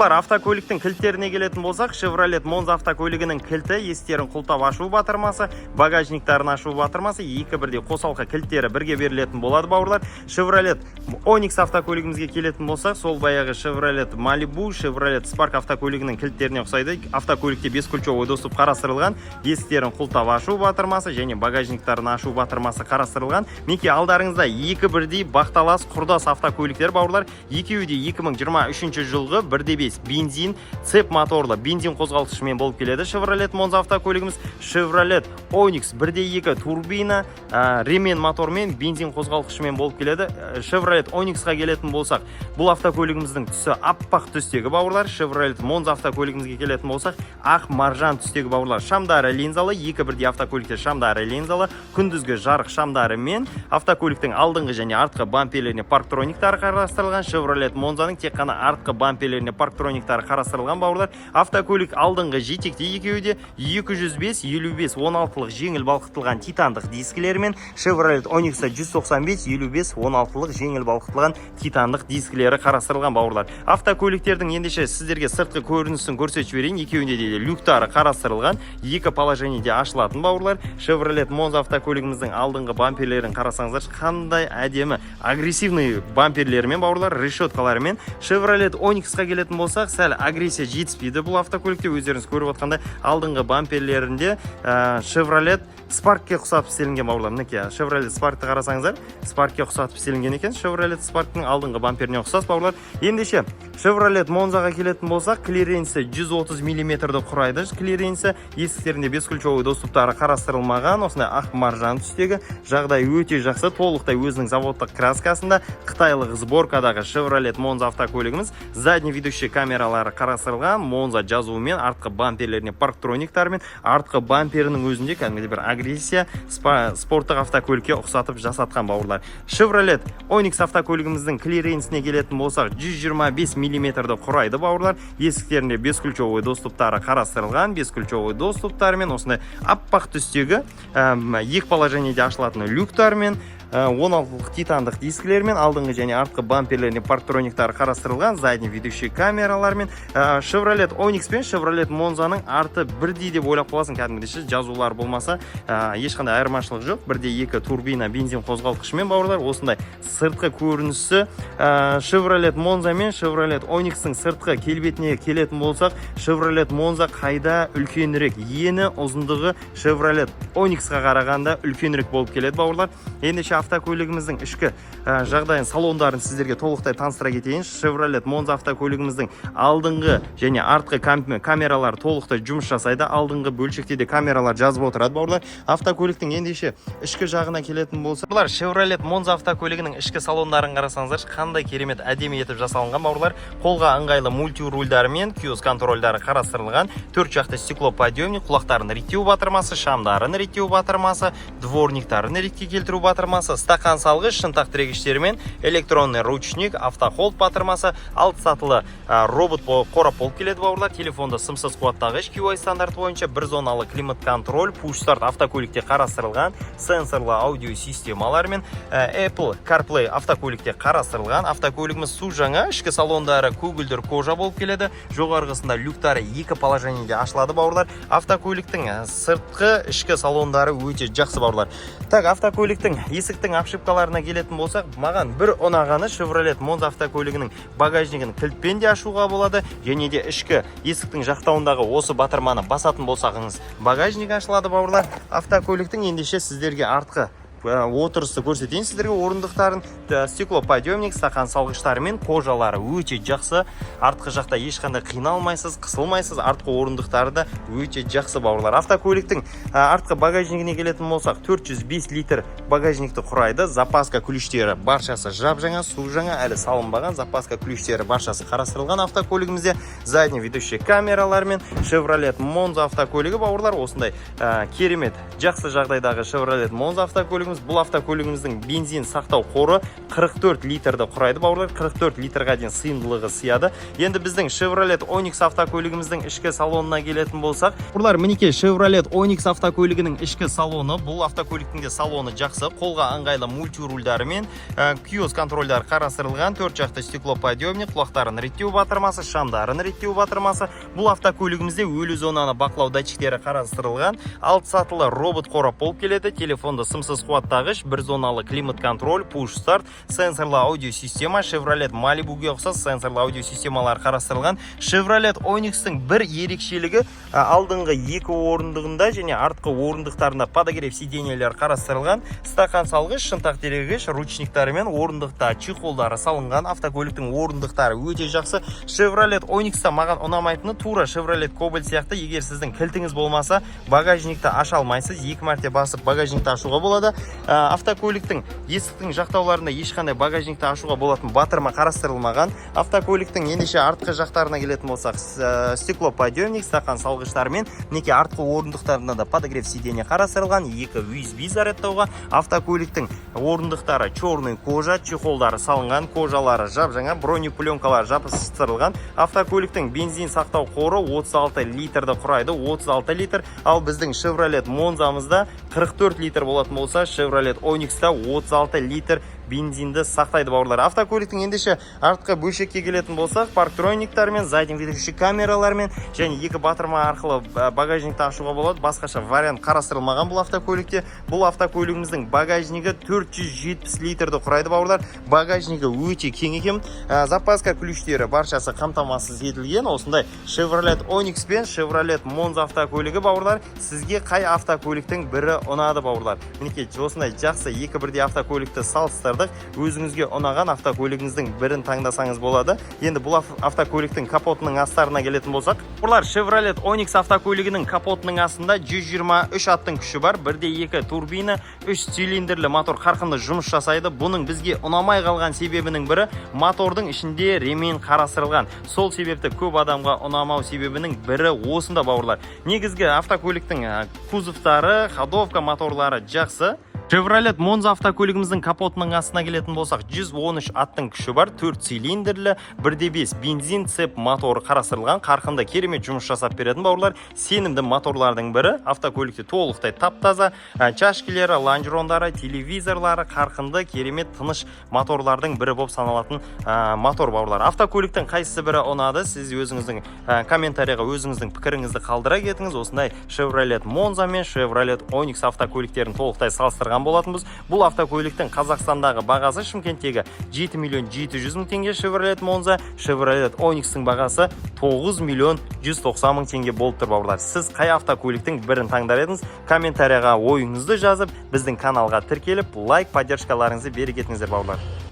Бауырлар, автокөліктің кілттеріне келетін болсақ, Chevrolet Monza автокөлігінің кілті, есіктерін құлтап ашу батырмасы, багажниктарын ашу батырмасы, екі бірдей қосалқы кілттері бірге берілетін болады, бауырлар. Chevrolet Onix автокөлігімізге келетін болсақ, сол баяғы Chevrolet Malibu, Chevrolet Spark автокөлігінің кілттеріне ұқсайды. Автокөлікте бескүлчевой доступ қарастырылған, есіктерін құлтап ашу батырмасы және багажниктарын ашу батырмасы қарастырылған. Мінекей алдарыңызда екі бірдей бақталас құрдас автокөліктер, бауырлар. Екеуі де 2023 жылғы 1.5 бензин цеп моторлы бензин қозғалтқышымен болып келеді. Chevrolet Monza автокөлігіміз Chevrolet Onix 1.2 турбина ремен мотормен бензин қозғалтқышымен болып келеді. Chevrolet Onix-ға келетін болсақ, бұл автокөлігіміздің түсі аппақ түстегі, бауырлар. Chevrolet Monza автокөлігімізге келетін болсақ, ақ маржан түстегі, бауырлар. Шамдары линзалы, екі бірдей автокөлікте шамдары линзалы, күндізгі жарық шамдары мен автокөліктің алдыңғы және артқы бамперлеріне парктрониктары қарастырылған. Chevrolet Monza-ның тек қана артқы бамперлеріне парктрониктары қарастырылған, бауырлар. Автокөлік алдыңғы жетекте екеуі де 205-55-16-лық жеңіл балқытылған титандық дискілермен, Chevrolet Onix-та 195-55-16-лық жеңіл балқытылған титандық дискілері қарастырылған, бауырлар. Автокөліктердің ендеше сіздерге сыртқы көрінісін көрсетіп берейін. Екеуінде де люктары қарастырылған, екі положениеде ашылатын, бауырлар. Chevrolet Monza автокөлігіміздің алдыңғы бамперлерін қарасаңыздар, қандай әдемі агрессивный бамперлермен, бауырлар, решеткаларымен. Chevrolet Onix-қа келетін болсақ, сәл агрессия жетіспейді бұл автокөлікте. Өздеріңіз көріп отқанда алдыңғы бамперлерінде Chevrolet Spark-ке ұқсатып істелінген, бауырлар. Мінекей Chevrolet Spark-ты қарасаңыздар, Spark-ке ұқсатып істелінген екен. Chevrolet Spark-тың алдыңғы бамперіне ұқсас, бауырлар. Ендеше Chevrolet Monza-ға келетін болсақ, клиренсі 130 мм-ді құрайды. Клиренсі есіктерінде бескүлчевой доступтары қарастырылмаған, осындай ақ маржан түстегі, жағдай өте жақсы, толықтай өзінің заводтық краскасында. Қытайлық сборкадағы Chevrolet Monza автокөлігіміз, задний ведущий камералары қарастырылған, Monza жазуымен, артқы бамперлеріне парктрониктарымен, артқы бамперінің өзінде кәдімгідей бір агрессия спорттық автокөлікке ұқсатып жасатқан, бауырлар. Chevrolet Onix автокөлігіміздің клиренсіне келетін болсақ, 125 мм-ді құрайды, бауырлар. Есіктерінде бескүлчевой доступтары қарастырылған, бескүлчевой доступтарымен, осындай аппақ түстегі екі положениеде ашылатын люктармен, 16-лық титандық дискілермен, алдыңғы және артқы бамперлеріне парктрониктары қарастырылған, задний ведущий камералармен. Chevrolet Onix пен Chevrolet Monza-ның арты бірдей деп ойлап қаласың, кәдімгідей жазулар болмаса, ешқандай айырмашылық жоқ. Бірде екі турбина бензин қозғалтқышымен, бауырлар. Осындай сыртқы көрінісі Chevrolet Monza мен Chevrolet Onix-ның сыртқы келбетіне келетін болсақ, Chevrolet Monza қайда үлкенірек, ені ұзындығы Chevrolet Onix-ға қарағанда үлкенірек болып келеді, бауырлар. Ендеше автокөлігіміздің ішкі жағдайын, салондарын сіздерге толықтай таныстыра кетейін. Chevrolet Monza автокөлігіміздің алдыңғы және артқы камералар толықтай жұмыс жасайды. Алдыңғы бөлшекте де камералар жазып отырады, бауырлар. Автокөліктің ендеше ішкі жағына келетін болса, бұлар Chevrolet Monza автокөлігінің ішкі салондарын қарасаңыздар, қандай керемет әдемі етіп жасалынған, бауырлар. Қолға ыңғайлы мультирульдары мен киоск контрольдары қарастырылған, 4 жақты стеклоподъемник, құлақтарын реттеу батырмасы, шамдарын реттеу батырмасы, дворниктарын ретке келтіру батырмасы, стақан салғыш, шынтақ тірегіштермен, электронный ручник, автохолд батырмасы, алты сатылы робот қорап болып келеді, бауырлар. Телефонды сымсыз қуаттағыш, QI стандарт бойынша бір зоналы климат контроль, push-start автокөлікте қарастырылған, сенсорлы аудио системалармен, Apple CarPlay автокөлікте қарастырылған. Автокөлігіміз су жаңа, ішкі салондары көгілдір кожа болып келеді. Жоғарғысында люктары екі положениеде ашылады, бауырлар. Автокөліктің сыртқы ішкі салондары өте жақсы, бауырлар. Так, автокөліктің есіктің обшивкаларына келетін болсақ, маған бір ұнағаны Chevrolet Monza автокөлігінің багажнигін кілтпен де ашуға болады, және де ішкі есіктің жақтауындағы осы батырманы басатын болсағыңыз, багажник ашылады, бауырлар. Автокөліктің ендеше сіздерге артқы отырысты көрсетейін сіздерге. Орындықтарын стеклоподъемник, стақан салғыштары мен кожалары өте жақсы. Артқы жақта ешқандай қиналмайсыз, қысылмайсыз. Артқы орындықтары да өте жақсы, бауырлар. Автокөліктің артқы багажнигіне келетін болсақ, 405 литр багажникті құрайды. Запаска ключтері баршасы жап жаңа, су жаңа, әлі салынбаған. Запаска ключтері баршасы қарастырылған автокөлігімізде. Задний ведущий камералармен Chevrolet Monza автокөлігі, бауырлар. Осындай керемет жақсы жағдайдағы Chevrolet Monza автокөлігі автокөлігіміз. Бұл автокөлігіміздің бензин сақтау қоры 44 литрді құрайды бауырлар. 44 литрға дейін сыйымдылығы сыяды. Енді біздің Chevrolet Onix автокөлігіміздің ішкі салонына келетін болсақ, бұлар мінекей Chevrolet Onix автокөлігінің ішкі салоны. Бұл автокөліктің де салоны жақсы, қолға ыңғайлы мультирульдары мен киоз контрольдары қарастырылған, 4 жақты стеклоподъемник, құлақтарын реттеу батырмасы, шамдарын реттеу батырмасы. Бұл автокөлігімізде өлі зонаны бақылау датчиктері қарастырылған, 6 сатылы робот қорап болып келеді, телефонды сымсыз қуаттағыш, бір зоналы климат контроль, push start, сенсорлы аудио система. Chevrolet Malibu'ге ұқсас сенсорлы аудио системалар қарастырылған. Chevrolet Onix'тың бір ерекшелігі алдыңғы екі орындығында және артқы орындықтарында подогрев сиденьелер қарастырылған, стақан салғыш, шынтақ терегіш, ручниктары мен орындықта чехолдары салынған. Автокөліктің орындықтары өте жақсы. Chevrolet Onix'та маған ұнамайтыны тура Chevrolet Cobalt сияқты, егер сіздің кілтіңіз болмаса, багажникті аша алмайсыз, 2 мәрте басып багажникті ашуға болады. Автокөліктің есіктің жақтауларында ешқандай багажникті ашуға болатын батырма қарастырылмаған. Автокөліктің ендеше артқы жақтарына келетін болсақ, стеклоподъемник, стақан салғыштарымен, неке артқы орындықтарында да подогрев сиденье қарастырылған, 2 USB зарядтауға. Автокөліктің орындықтары черный кожа, чехолдары салынған, кожалары жап-жаңа, бронепленкалар жабыстырылған. Автокөліктің бензин сақтау қоры 36 литрді құрайды, 36 литр. Ал біздің Chevrolet Monza'мызда 44 литр болатын болса, Chevrolet Onix'та 36 литр бензинді сақтайды бауырлар. Автокөліктің ендеше артқы бөлшекке келетін болсақ, парктрониктармен, задним видовщик камералармен және екі батырма арқылы багажникті ашуға болады. Басқаша вариант қарастырылмаған бұл автокөлікте. Бұл автокөлігіміздің багажнигі 470 литрді құрайды бауырлар. Багажнигі өте кең екен. Запаска ключтері баршасы қамтамасыз етілген. Осындай Chevrolet Onix пен Chevrolet Monza автокөлігі бауырлар. Сізге қай автокөліктің бірі ұнады бауырлар? Мінекей осындай жақсы екі бірдей автокөлікті салыстырдық. Өзіңізге ұнаған автокөлігіңіздің бірін таңдасаңыз болады. Енді бұл автокөліктің капотының астарына келетін болсақ, бұлар Chevrolet Onix автокөлігінің капотының астында 123 аттың күші бар. 1.2 турбина, 3 цилиндрлі мотор қарқынды жұмыс жасайды. Бұның бізге ұнамай қалған себебінің бірі мотордың ішінде ремень қарастырылған. Сол себепті көп адамға ұнамау себебінің бірі осында бауырлар. Негізгі автокөліктің кузовтары, ходовка моторлары жақсы. Chevrolet Monza автокөлігіміздің капотының астына келетін болсақ, 113 аттың күші бар, 4 цилиндрлі, 1.5 бензин цеп моторы қарастырылған, қарқынды керемет жұмыс жасап беретін бауырлар. Сенімді моторлардың бірі, автокөлікте толықтай тап-таза, чашкелері, лонжерондары, телевизорлары, қарқынды керемет тыныш моторлардың бірі болып саналатын мотор бауырлар. Автокөліктің қайсысы бірі ұнады? Сіз өзіңіздің комментарияға өзіңіздің пікіріңізді қалдыра кетіңіз. Осындай Chevrolet Monza мен Chevrolet Onix автокөліктерін толықтай салыстырған болатынбыз. Бұл автокөліктің Қазақстандағы бағасы Шымкенттегі 7 миллион 700 мың теңге Chevrolet Monza, Chevrolet Onix'тің бағасы 9 миллион 190 мың теңге болып тұр бауырлар. Сіз қай автокөліктің бірін таңдар едіңіз? Комментарияға ойыңызды жазып, біздің каналға тіркеліп, лайк, поддержкаларыңызды бере кетіңіздер бауырлар.